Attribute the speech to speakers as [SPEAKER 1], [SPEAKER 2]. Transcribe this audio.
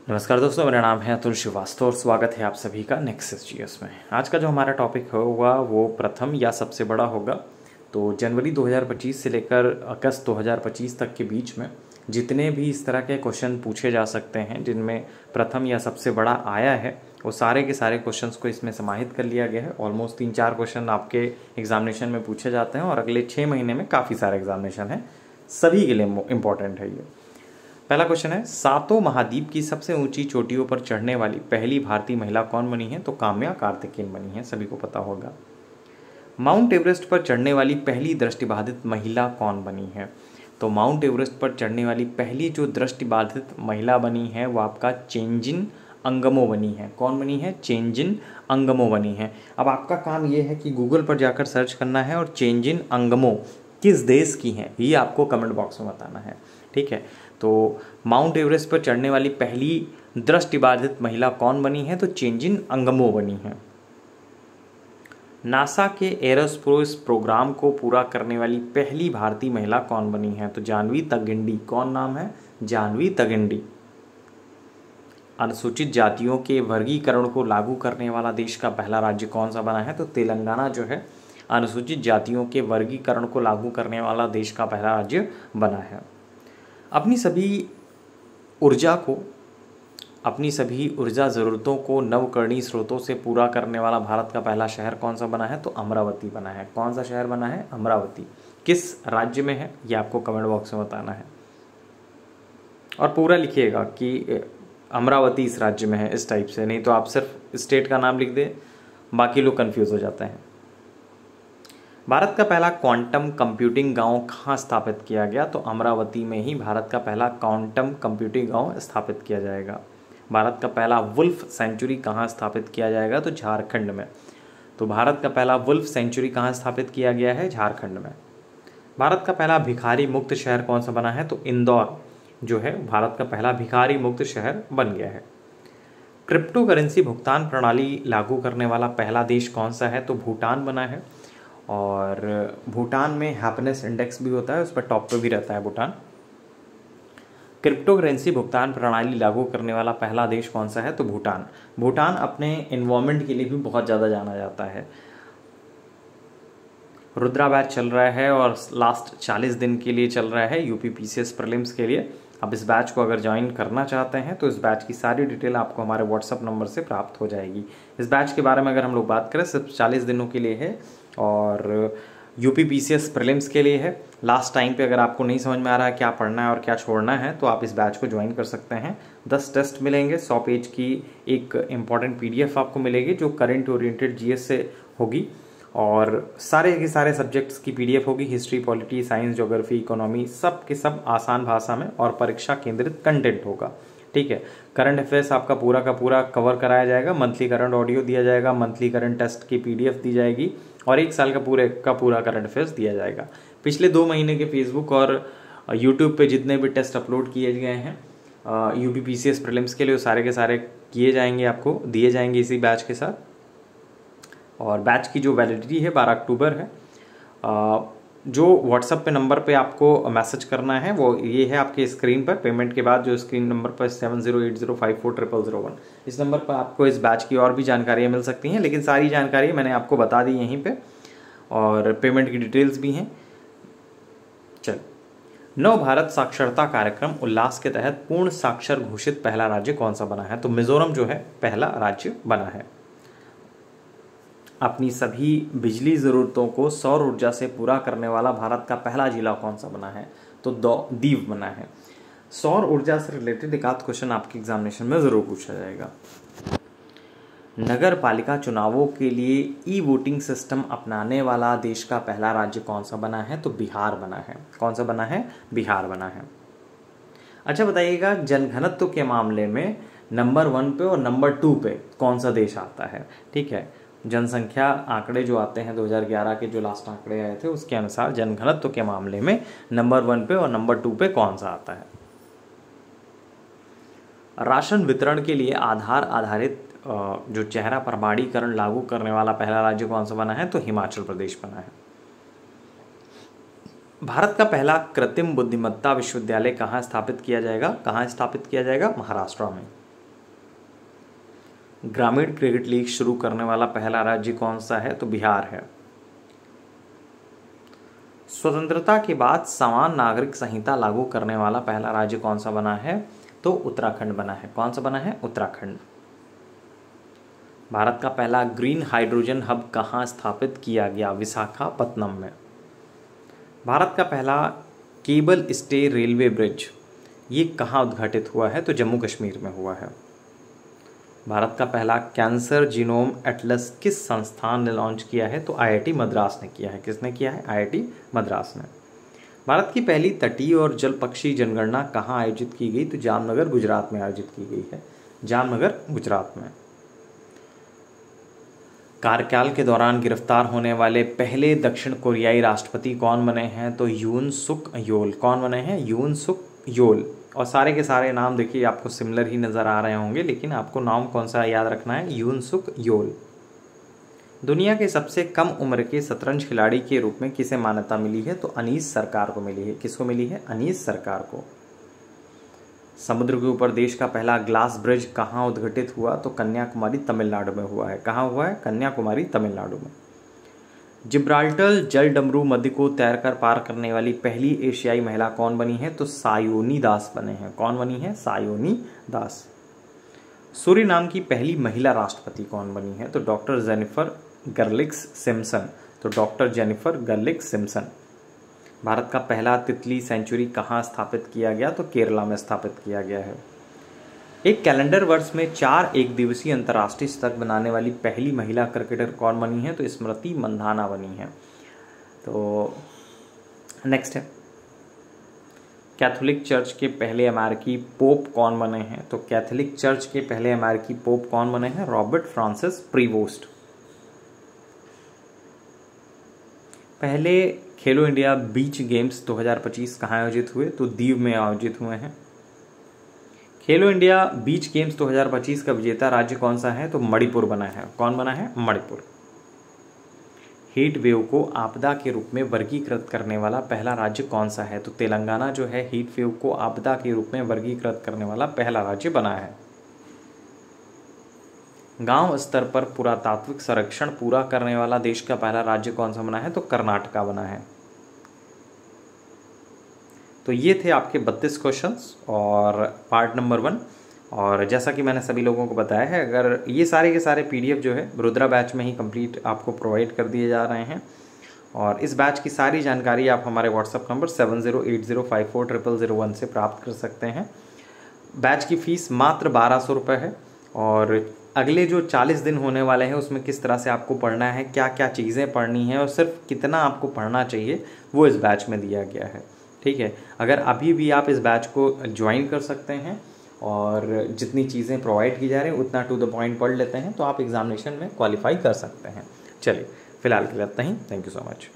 [SPEAKER 1] नमस्कार दोस्तों, मेरा नाम है अतुल श्रीवास्तव और स्वागत है आप सभी का नेक्सस जीएस में। आज का जो हमारा टॉपिक होगा वो प्रथम या सबसे बड़ा होगा। तो जनवरी 2025 से लेकर अगस्त 2025 तक के बीच में जितने भी इस तरह के क्वेश्चन पूछे जा सकते हैं जिनमें प्रथम या सबसे बड़ा आया है, वो सारे के सारे क्वेश्चंस को इसमें समाहित कर लिया गया है। ऑलमोस्ट 3-4 क्वेश्चन आपके एग्जामिनेशन में पूछे जाते हैं और अगले 6 महीने में काफ़ी सारे एग्जामिनेशन हैं, सभी के लिए इम्पोर्टेंट है ये। पहला क्वेश्चन है, सातों महाद्वीप की सबसे ऊंची चोटियों पर चढ़ने वाली पहली भारतीय महिला कौन बनी है? तो काम्या कार्तिकेयन बनी है, सभी को पता होगा। माउंट एवरेस्ट पर चढ़ने वाली पहली दृष्टिबाधित महिला कौन बनी है? तो माउंट एवरेस्ट पर चढ़ने वाली पहली जो दृष्टिबाधित महिला बनी है वो आपका चेंजिन अंगमो बनी है। कौन बनी है? चेंजिन अंगमो बनी है। अब आपका काम ये है कि गूगल पर जाकर सर्च करना है और चेंजिन अंगमो किस देश की है ये आपको कमेंट बॉक्स में बताना है, ठीक है। तो माउंट एवरेस्ट पर चढ़ने वाली पहली दृष्टिबाधित महिला कौन बनी है? तो चेंजिन अंगमो बनी है। नासा के एरोस्पेस प्रोग्राम को पूरा करने वाली पहली भारतीय महिला कौन बनी है? तो जाह्नवी तगिंडी। कौन नाम है? जाह्नवी तगिंडी। अनुसूचित जातियों के वर्गीकरण को लागू करने वाला देश का पहला राज्य कौन सा बना है? तो तेलंगाना जो है अनुसूचित जातियों के वर्गीकरण को लागू करने वाला देश का पहला राज्य बना है। अपनी सभी ऊर्जा ज़रूरतों को नवकरणीय स्रोतों से पूरा करने वाला भारत का पहला शहर कौन सा बना है? तो अमरावती बना है। कौन सा शहर बना है? अमरावती। किस राज्य में है ये आपको कमेंट बॉक्स में बताना है और पूरा लिखिएगा कि अमरावती इस राज्य में है, इस टाइप से, नहीं तो आप सिर्फ स्टेट का नाम लिख दे, बाकी लोग कंफ्यूज हो जाते हैं। भारत का पहला क्वांटम कंप्यूटिंग गांव कहाँ स्थापित किया गया? तो अमरावती में ही भारत का पहला क्वांटम कंप्यूटिंग गांव स्थापित किया जाएगा। भारत का पहला वुल्फ सेंचुरी कहाँ स्थापित किया जाएगा? तो झारखंड में। तो भारत का पहला वुल्फ सेंचुरी कहाँ स्थापित किया गया है? झारखंड में। भारत का पहला भिखारी मुक्त शहर कौन सा बना है? तो इंदौर जो है भारत का पहला भिखारी मुक्त शहर बन गया है। क्रिप्टो करेंसी भुगतान प्रणाली लागू करने वाला पहला देश कौन सा है? तो भूटान बना है। और भूटान में हैप्पीनेस इंडेक्स भी होता है, उस पर टॉप पे भी रहता है भूटान। क्रिप्टो करेंसी भुगतान प्रणाली लागू करने वाला पहला देश कौन सा है? तो भूटान। भूटान अपने एनवायरनमेंट के लिए भी बहुत ज़्यादा जाना जाता है। रुद्रा बैच चल रहा है और लास्ट 40 दिन के लिए चल रहा है यूपी पीसीएस प्रीलिम्स के लिए। अब इस बैच को अगर ज्वाइन करना चाहते हैं तो इस बैच की सारी डिटेल आपको हमारे व्हाट्सअप नंबर से प्राप्त हो जाएगी। इस बैच के बारे में अगर हम लोग बात करें, सिर्फ 40 दिनों के लिए है और यूपी पीसीएस प्रीलिम्स के लिए है। लास्ट टाइम पे अगर आपको नहीं समझ में आ रहा है क्या पढ़ना है और क्या छोड़ना है तो आप इस बैच को ज्वाइन कर सकते हैं। 10 टेस्ट मिलेंगे, 100 पेज की एक इम्पॉर्टेंट पीडीएफ आपको मिलेगी जो करंट ओरिएंटेड जीएस से होगी और सारे के सारे सब्जेक्ट्स की पीडीएफ होगी। History, polity, science, geography, economy, सब के सब आसान भाषा में और परीक्षा केंद्रित कंटेंट होगा, ठीक है। करंट अफेयर्स आपका पूरा का पूरा कवर कराया जाएगा। मंथली करंट ऑडियो दिया जाएगा, मंथली करंट टेस्ट की पीडीएफ दी जाएगी और 1 साल का पूरा करंट अफेयर्स दिया जाएगा। पिछले 2 महीने के फेसबुक और यूट्यूब पे जितने भी टेस्ट अपलोड किए गए हैं यूपी पीसीएस प्रीलिम्स के लिए, वो सारे के सारे किए जाएंगे, आपको दिए जाएंगे इसी बैच के साथ। और बैच की जो वैलिडिटी है 12 अक्टूबर है। जो व्हाट्सएप पे नंबर पे आपको मैसेज करना है वो ये है आपके स्क्रीन पर। पेमेंट के बाद जो स्क्रीन नंबर पर 7080540001, इस नंबर पर आपको इस बैच की और भी जानकारियाँ मिल सकती हैं, लेकिन सारी जानकारी मैंने आपको बता दी यहीं पे और पेमेंट की डिटेल्स भी हैं। चल, नव भारत साक्षरता कार्यक्रम उल्लास के तहत पूर्ण साक्षर घोषित पहला राज्य कौन सा बना है? तो मिजोरम जो है पहला राज्य बना है। अपनी सभी बिजली ज़रूरतों को सौर ऊर्जा से पूरा करने वाला भारत का पहला जिला कौन सा बना है? तो दीव बना है। सौर ऊर्जा से रिलेटेड एक आध क्वेश्चन आपके एग्जामिनेशन में ज़रूर पूछा जाएगा। नगर पालिका चुनावों के लिए ई वोटिंग सिस्टम अपनाने वाला देश का पहला राज्य कौन सा बना है? तो बिहार बना है। कौन सा बना है? बिहार बना है। अच्छा बताइएगा, जनघनत्व के मामले में नंबर 1 पे और नंबर 2 पे कौन सा देश आता है? ठीक है, जनसंख्या आंकड़े जो आते हैं 2011 के जो लास्ट आंकड़े आए थे उसके अनुसार जनघनत्व के मामले में नंबर 1 पे और नंबर 2 पे कौन सा आता है? राशन वितरण के लिए आधार आधारित जो चेहरा प्रमाणीकरण लागू करने वाला पहला राज्य कौन सा बना है? तो हिमाचल प्रदेश बना है। भारत का पहला कृत्रिम बुद्धिमत्ता विश्वविद्यालय कहाँ स्थापित किया जाएगा? कहाँ स्थापित किया जाएगा? महाराष्ट्र में। ग्रामीण क्रिकेट लीग शुरू करने वाला पहला राज्य कौन सा है? तो बिहार है। स्वतंत्रता के बाद समान नागरिक संहिता लागू करने वाला पहला राज्य कौन सा बना है? तो उत्तराखंड बना है। कौन सा बना है? उत्तराखंड। भारत का पहला ग्रीन हाइड्रोजन हब कहाँ स्थापित किया गया? विशाखापत्तनम में। भारत का पहला केबल स्टे रेलवे ब्रिज ये कहाँ उद्घाटित हुआ है? तो जम्मू कश्मीर में हुआ है। भारत का पहला कैंसर जीनोम एटलस किस संस्थान ने लॉन्च किया है? तो आईआईटी मद्रास ने किया है। किसने किया है? आईआईटी मद्रास ने। भारत की पहली तटीय और जल पक्षी जनगणना कहाँ आयोजित की गई? तो जामनगर गुजरात में आयोजित की गई है। जामनगर गुजरात में। कार्यकाल के दौरान गिरफ्तार होने वाले पहले दक्षिण कोरियाई राष्ट्रपति कौन बने हैं? तो यून सुक योल। कौन बने हैं? यून सुक योल। और सारे के सारे नाम देखिए आपको सिमिलर ही नज़र आ रहे होंगे, लेकिन आपको नाम कौन सा याद रखना है? यून सुक योल। दुनिया के सबसे कम उम्र के शतरंज खिलाड़ी के रूप में किसे मान्यता मिली है? तो अनीस सरकार को मिली है। किसको मिली है? अनीस सरकार को। समुद्र के ऊपर देश का पहला ग्लास ब्रिज कहाँ उद्घाटित हुआ? तो कन्याकुमारी तमिलनाडु में हुआ है। कहाँ हुआ है? कन्याकुमारी तमिलनाडु में। जिब्राल्टर जल डमरू मध्य को तैरकर पार करने वाली पहली एशियाई महिला कौन बनी है? तो सायोनी दास बने हैं। कौन बनी है? सायोनी दास। सूरीनाम की पहली महिला राष्ट्रपति कौन बनी है? तो डॉक्टर जेनिफर गर्लिक्स सिम्पसन। तो डॉक्टर जेनिफर गर्लिक्स सिम्पसन। भारत का पहला तितली सेंचुरी कहाँ स्थापित किया गया? तो केरला में स्थापित किया गया है। एक कैलेंडर वर्ष में 4 एक दिवसीय अंतर्राष्ट्रीय शतक बनाने वाली पहली महिला क्रिकेटर कौन बनी है? तो स्मृति मंधाना बनी है। तो नेक्स्ट है, कैथोलिक चर्च के पहले अमेरिकी पोप कौन बने हैं? तो कैथोलिक चर्च के पहले अमेरिकी पोप कौन बने हैं? Robert Francis Prevost. पहले खेलो इंडिया बीच गेम्स 2025 कहाँ आयोजित हुए? तो दीव में आयोजित हुए हैं। खेलो इंडिया बीच गेम्स 2025 का विजेता राज्य कौन सा है? तो मणिपुर बना है। कौन बना है? मणिपुर। हीट वेव को आपदा के रूप में वर्गीकृत करने वाला पहला राज्य कौन सा है? तो तेलंगाना जो है हीट वेव को आपदा के रूप में वर्गीकृत करने वाला पहला राज्य बना है। गांव स्तर पर पुरातात्विक संरक्षण पूरा करने वाला देश का पहला राज्य कौन सा बना है? तो कर्नाटका बना है। तो ये थे आपके 32 क्वेश्चंस और पार्ट नंबर 1। और जैसा कि मैंने सभी लोगों को बताया है, अगर ये सारे के सारे पीडीएफ जो है रुद्रा बैच में ही कंप्लीट आपको प्रोवाइड कर दिए जा रहे हैं। और इस बैच की सारी जानकारी आप हमारे व्हाट्सएप नंबर 7080540001 से प्राप्त कर सकते हैं। बैच की फ़ीस मात्र 1200 रुपये है। और अगले जो 40 दिन होने वाले हैं उसमें किस तरह से आपको पढ़ना है, क्या क्या चीज़ें पढ़नी है और सिर्फ कितना आपको पढ़ना चाहिए, वो इस बैच में दिया गया है। ठीक है, अगर अभी भी आप इस बैच को ज्वाइन कर सकते हैं और जितनी चीज़ें प्रोवाइड की जा रही हैं उतना टू द पॉइंट पढ़ लेते हैं तो आप एग्जामिनेशन में क्वालिफाई कर सकते हैं। चलिए फिलहाल के लिए इतना ही। Thank you so much.